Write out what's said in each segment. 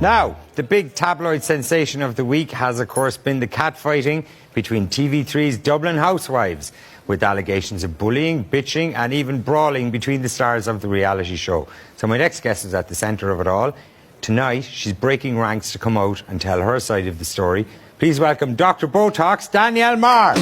Now, the big tabloid sensation of the week has, of course, been the catfighting between TV3's Dublin Housewives, with allegations of bullying, bitching and even brawling between the stars of the reality show. So my next guest is at the centre of it all. Tonight, she's breaking ranks to come out and tell her side of the story. Please welcome Dr. BOTOX, Danielle MARR.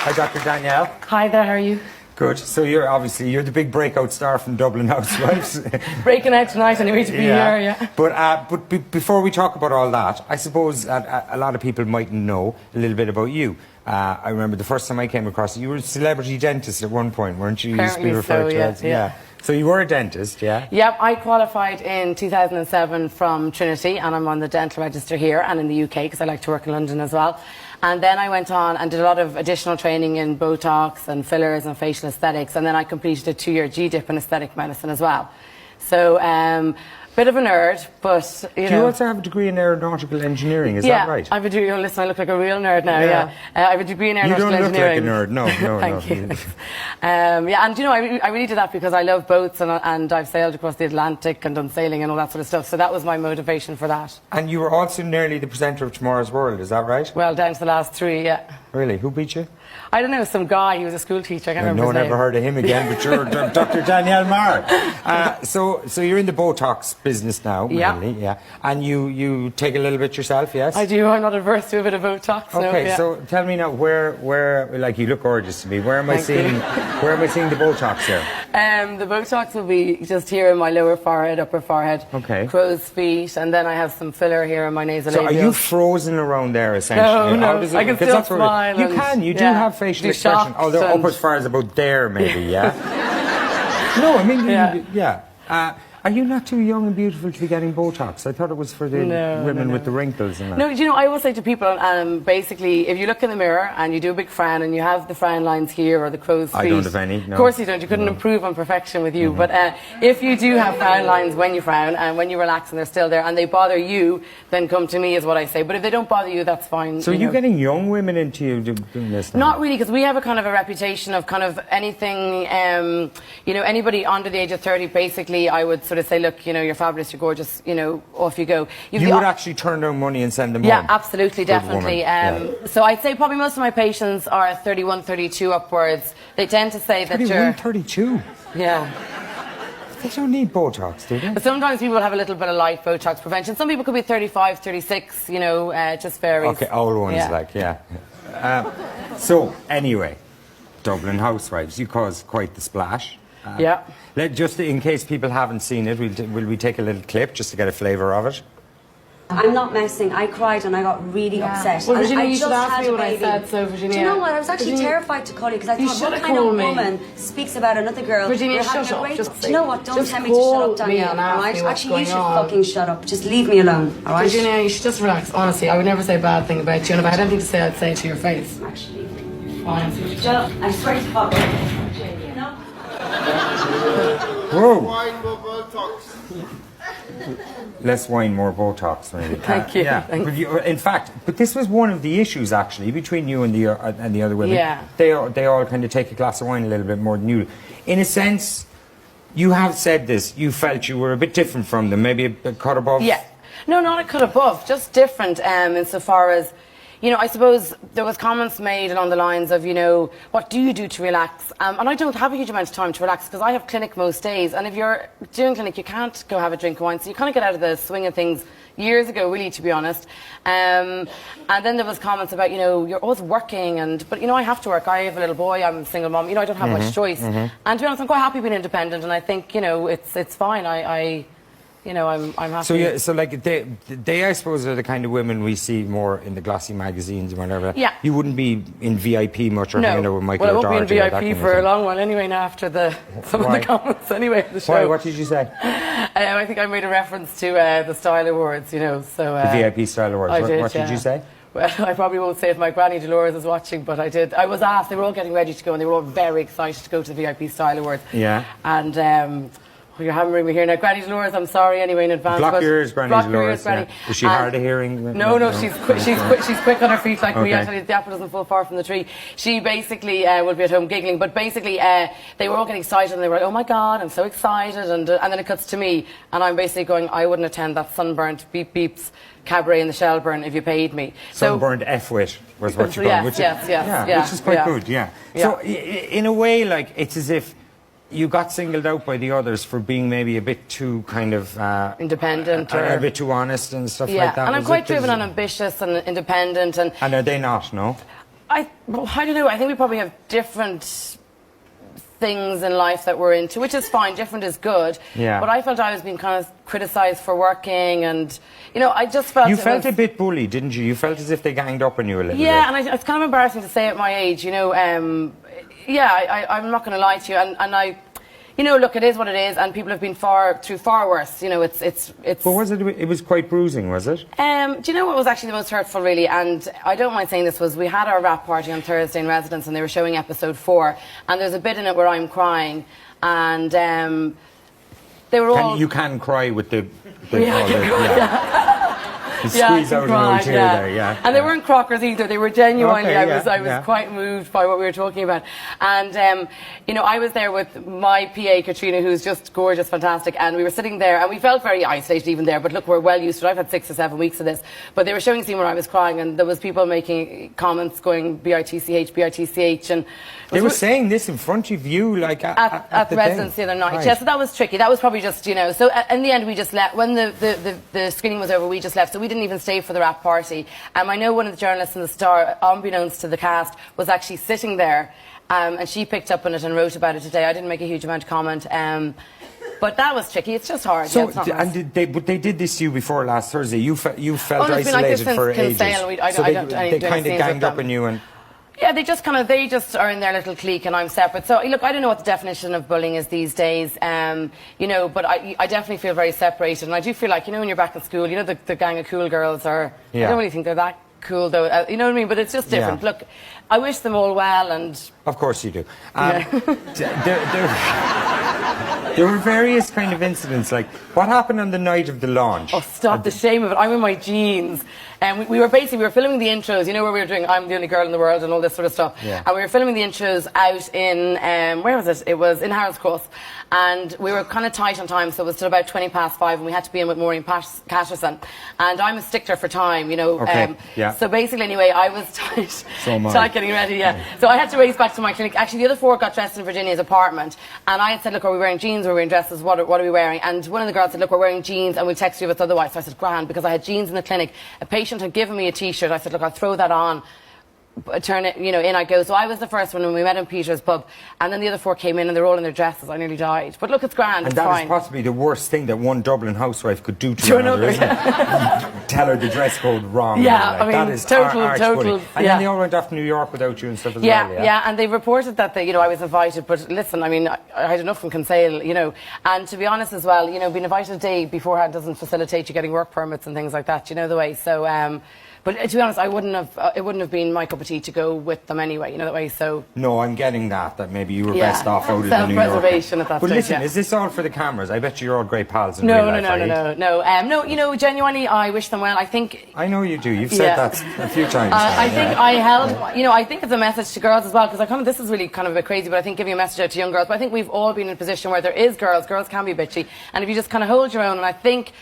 Hi, Dr. Danielle. Hi there, how are you? Good. So you're the big breakout star from Dublin Housewives. Breaking out tonight anyway to be here, yeah. But before we talk about all that, I suppose a lot of people mightn't know a little bit about you. I remember the first time I came across you were a celebrity dentist at one point, weren't you? Apparently you used to be referred so, to as, yeah. So you were a dentist, yeah? Yep, I qualified in 2007 from Trinity, and I'm on the dental register here and in the UK because I like to work in London as well. And then I went on and did a lot of additional training in BOTOX and fillers and facial aesthetics, and then I completed a 2-year GDIP in aesthetic medicine as well. So, bit of a nerd, but you know. Do you also have a degree in aeronautical engineering? Is that right? I have a degree. Listen, I look like a real nerd now. Yeah, I have a degree in aeronautical engineering. You don't look like a nerd. No, Thank you. Yeah, and you know, I really did that because I love boats and I've sailed across the Atlantic and done sailing and all that sort of stuff. So that was my motivation for that. And you were also nearly the presenter of Tomorrow's World. Is that right? Well, down to the last 3. Yeah. Really? Who beat you? I don't know, some guy. He was a school teacher. I can't remember his name. No one ever heard of him again, but you're Dr. Danielle MARR. So you're in the BOTOX business now, mainly, yeah. And you take a little bit yourself, yes? I do. I'm not averse to a bit of BOTOX. Okay, no, yeah. So tell me now, where, like, you look gorgeous to me. Where am I seeing the BOTOX here? The BOTOX will be just here in my lower forehead, upper forehead. Okay. Crow's feet, and then I have some filler here in my nasal labial. So are you frozen around there, essentially? No, I can still smile. You do have facial expression, although up as far as about there, maybe, yeah? No, I mean, yeah. Are you not too young and beautiful to be getting BOTOX? I thought it was for the women with the wrinkles and that. No, you know, I always say to people, basically, if you look in the mirror and you do a big frown and you have the frown lines here or the crow's feet. I don't have any, no. Of course you don't. You couldn't improve on perfection with you. But if you do have frown lines when you frown and when you relax and they're still there and they bother you, then come to me is what I say. But if they don't bother you, that's fine. So are you getting young women into you doing this now? Not really, because we have a kind of a reputation of kind of anything, you know, anybody under the age of 30, basically, I would sort of say, look, you know, you're fabulous, you're gorgeous, you know, off you go. You would actually turn down money and send them home? Yeah, absolutely, definitely. So I'd say probably most of my patients are 31, 32 upwards. They tend to say that 31, 32? Yeah. They don't need BOTOX, do they? But sometimes people have a little bit of light BOTOX prevention. Some people could be 35, 36, you know, it just varies. Okay, old ones, so, anyway, Dublin Housewives, you caused quite the splash. Just in case people haven't seen it, will we take a little clip just to get a flavour of it? I'm not messing. I cried and I got really upset. Well, Virginia, you I should ask me what I said, so Virginia. Do you know what? I was actually terrified to call you because I thought, what kind of woman speaks about another girl? Virginia, shut up. Do you know what? Don't tell me to shut up, Danielle. Alright? Actually, you should fucking shut up. Just leave me alone. Alright? Virginia, you should just relax. Honestly, I would never say a bad thing about you, and if I had anything to say, I'd say it to your face. Actually, fine. Shut up. I swear to fuck. Whoa! Less wine, more BOTOX, maybe. Thank you. Yeah. In fact, but this was one of the issues actually between you and the other women. Yeah. They all kind of take a glass of wine a little bit more than you. In a sense, you have said this. You felt you were a bit different from them, maybe a cut above. Yeah. No, not a cut above. Just different. Insofar as, you know, I suppose there was comments made along the lines of, you know, what do you do to relax? And I don't have a huge amount of time to relax because I have clinic most days. And if you're doing clinic, you can't go have a drink of wine. So you kind of get out of the swing of things years ago, really, to be honest. And then there was comments about, you know, you're always working. But, you know, I have to work. I have a little boy. I'm a single mom. You know, I don't have much choice. And to be honest, I'm quite happy being independent. And I think, you know, it's fine. You know, I'm happy. So yeah, so like they I suppose are the kind of women we see more in the glossy magazines and whatever. Yeah. You wouldn't be in VIP much or hanging out with Michael Well, I won't be in O'Doherty VIP for a long while anyway now after some of the comments anyway of the show. Why? What did you say? I think I made a reference to the Style Awards, you know. So the VIP Style Awards. What did you say? Well, I probably won't say if my granny Dolores is watching, but I did. I was asked. They were all getting ready to go, and they were all very excited to go to the VIP Style Awards. Yeah. And Oh, you're hammering me here now. Granny Dolores, I'm sorry anyway in advance. Block your ears, Granny Dolores. Granny. Yeah. Is she hard of hearing? No, she's quick on her feet like me. Actually, the apple doesn't fall far from the tree. She basically will be at home giggling, but basically they were all getting excited and they were like, oh my God, I'm so excited. And then it cuts to me and I'm basically going, I wouldn't attend that sunburnt beep beeps cabaret in the Shelburne if you paid me. Sunburned F-wit was what you're going. Yes. Which is quite good, yeah. So in a way, like, it's as if you got singled out by the others for being maybe a bit too kind of independent or a bit too honest and stuff like that. And I'm quite driven and ambitious and independent. And are they not? No. I don't know. I think we probably have different things in life that we're into, which is fine. Different is good. Yeah. But I felt I was being kind of criticised for working, and I just felt you felt a bit bullied, didn't you? You felt as if they ganged up on you a little bit. Yeah, and it's kind of embarrassing to say at my age. I'm not going to lie to you, and I, look, it is what it is, and people have been through far worse. It's. But was it? It was quite bruising, was it? Do you know what was actually the most hurtful, really? And I don't mind saying this, was we had our rap party on Thursday in residence, and they were showing episode 4, and there's a bit in it where I'm crying, and they were all. You can cry with the You yeah, squeeze out an old tear there, yeah. And they weren't crockers either. They were genuinely, I was quite moved by what we were talking about. And, I was there with my PA, Katrina, who's just gorgeous, fantastic. And we were sitting there, and we felt very isolated even there. But look, we're well used to it. I've had 6 or 7 weeks of this. But they were showing a scene where I was crying, and there was people making comments going, BITCH, BITCH. And they were saying this in front of you, like at the residence the other night. Right. Yeah, so that was tricky. That was probably just, So in the end, we just left. When the screening was over, we just left. So we didn't even stay for the rap party. I know one of the journalists in the Star, unbeknownst to the cast, was actually sitting there, and she picked up on it and wrote about it today. I didn't make a huge amount of comment, but that was tricky. It's just hard. So, and they did this to you before last Thursday. You felt isolated for ages. So they kind of ganged up on you and. Yeah, they just are in their little clique and I'm separate. So, look, I don't know what the definition of bullying is these days, but I definitely feel very separated. And I do feel like, when you're back in school, the gang of cool girls are, I don't really think they're that cool, though, you know what I mean? But it's just different. Look, I wish them all well, and... Of course you do. There were various kind of incidents, like, what happened on the night of the launch? Oh, stop, the shame of it. I'm in my jeans. And we were filming the intros, where we were doing I'm the Only Girl in the World and all this sort of stuff. Yeah. And we were filming the intros out in, where was it? It was in Harold's Cross. And we were kind of tight on time, so it was till about 5:20, and we had to be in with Maureen Patterson. And I'm a stickler for time, Okay, So basically, anyway, I was tight getting ready, yeah. So I had to race back to my clinic. Actually, the other 4 got dressed in Virginia's apartment. And I had said, look, are we wearing jeans or are we wearing dresses? What are we wearing? And one of the girls said, look, we're wearing jeans and we'll text you if it's otherwise. So I said, grand, because I had jeans in the clinic. A patient had given me a T-shirt. I said, look, I'll throw that on. Turn it, in I go. So I was the first one when we met in Peter's pub, and then the other 4 came in and they were all in their dresses. I nearly died. But look, it's grand. And that is possibly the worst thing that one Dublin housewife could do to another, isn't it? Tell her the dress code wrong. Yeah, that is total. And then they all went off to New York without you and stuff as well. Yeah, and they reported that I was invited. But listen, I had enough from Kinsale, and to be honest as well, being invited a day beforehand doesn't facilitate you getting work permits and things like that. You know the way. So. But to be honest, it wouldn't have been my cup of tea to go with them anyway, that way, so... No, I'm getting that maybe you were best off out of the New York. Self-preservation at that stage, listen, is this all for the cameras? I bet you're all great pals in real life, No, genuinely, I wish them well. I know you do. You've said that a few times. I think it's a message to girls as well, because this is really kind of a bit crazy, but I think giving a message out to young girls, but I think we've all been in a position where there is girls can be bitchy, and if you just kind of hold your own, and I think...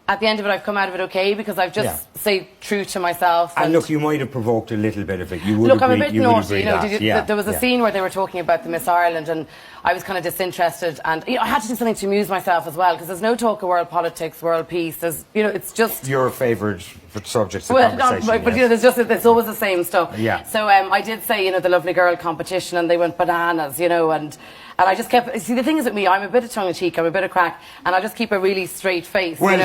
At the end of it, I've come out of it okay, because I've just stayed true to myself. And look, you might have provoked a little bit of it. You would look, I'm a bit naughty. There was a scene where they were talking about the Miss Ireland, and I was kind of disinterested, and I had to do something to amuse myself as well, because there's no talk of world politics, world peace. There's, it's just your favourite subjects of conversation. But it's always the same stuff. Yeah. So I did say, the lovely girl competition, and they went bananas, and I just kept... See, the thing is with me, I'm a bit of tongue-in-cheek, I'm a bit of crack, and I just keep a really straight face, So I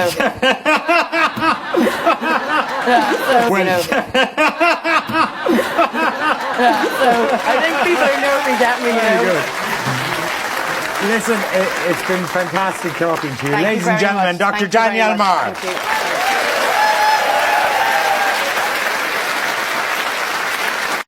think people who know me get me, Good. Listen, it's been fantastic talking to you. Ladies and gentlemen, Dr. Danielle MARR.